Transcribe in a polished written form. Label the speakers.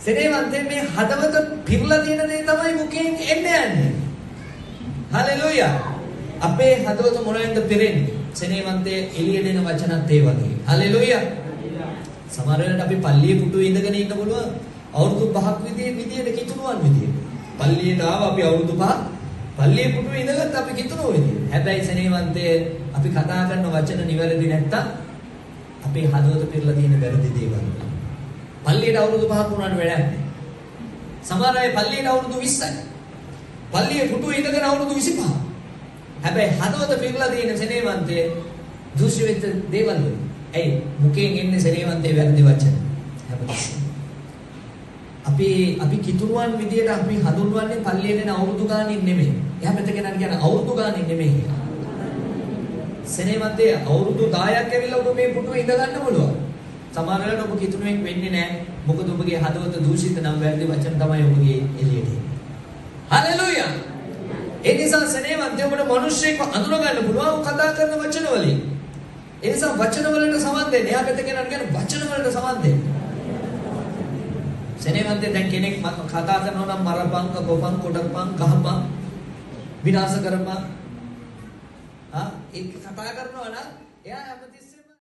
Speaker 1: සෙනෙහවන්තේ මේ හදවත පිරලා තියෙන දේ තමයි මුකෙන් එන්නේ යන්නේ. හලෙලූයා. අපේ හදවත මොනෙන්ද පිරෙන්නේ? සෙනෙහවන්තේ එළිය දෙන වචනත් ඒ වගේ. හලෙලූයා. සමහර වෙලාවට අපි පල්ලියේ පුටුවේ ඉඳගෙන ඉන්න පුළුවන් අවුරුදු 5ක් විදියට කිතුනුවන් විදියට. පල්ලියට ආව අපි අවුරුදු 5ක් පල්ලියේ පුටුවේ ඉඳගත් අපි කිතුනෝ විදියට. හැබැයි සෙනෙහවන්තේ අපි කතා කරන වචන නිවැරදි නැත්තම් අපේ හදවත පිරලා තියෙන වැරදි දේවල්. පල්ලියට අවුරුදු 5ක් වුණාට වැඩක් නැහැ. සමහර අය පල්ලියට අවුරුදු 20යි. පල්ලියේ පුටුවේ ඉඳගෙන අවුරුදු 25. හැබැයි හදවත පිරලා තියෙන සෙනෙහවන්තේ දුෂ්‍ය වෙච්ච දේවල් වලින්. ඇයි මුකෙන් එන්නේ සෙනෙහවන්තේ වැරදි වචන. හැබැයි අපි කිතුරුවන් විදියට අපි හඳුන්වන්නේ පල්ලියේ දෙන අවුරුදු ගානින් නෙමෙයි. එහා පැත්ත කෙනා කියන අවුරුදු ගානින් නෙමෙයි. සෙනෙහවන්තේ අවුරුදු 10ක් ඇවිල්ලා ඔබ මේ පුටුවේ ඉඳ ගන්න පුළුවන්. සමහර වෙලාවට ඔබ කිතුරුවෙක් වෙන්නේ නැහැ. මොකද ඔබගේ හදවත දූෂිත නම් වැරදි වචන තමයි ඔබගේ එළියට එන්නේ. හලෙලූයා. ඒ නිසා සෙනෙහවන්තේ ඔබට මිනිස්සෙක් අඳුර ගන්න පුළුවන් කතා කරන වචන වලින්. ඒ නිසා වචන වලට සමන් දෙන්න. එහා පැත්ත කෙනා කියන වචන වලට සමන් දෙන්න. සෙනෙහවන්තේ දැන් කෙනෙක් කතා කරනවා නම් මරපං, කොපං, කොටපං, කහපං, විනාශ කරපං. ඒක කතා කරනවා නම් එයා හැමතිස්සෙම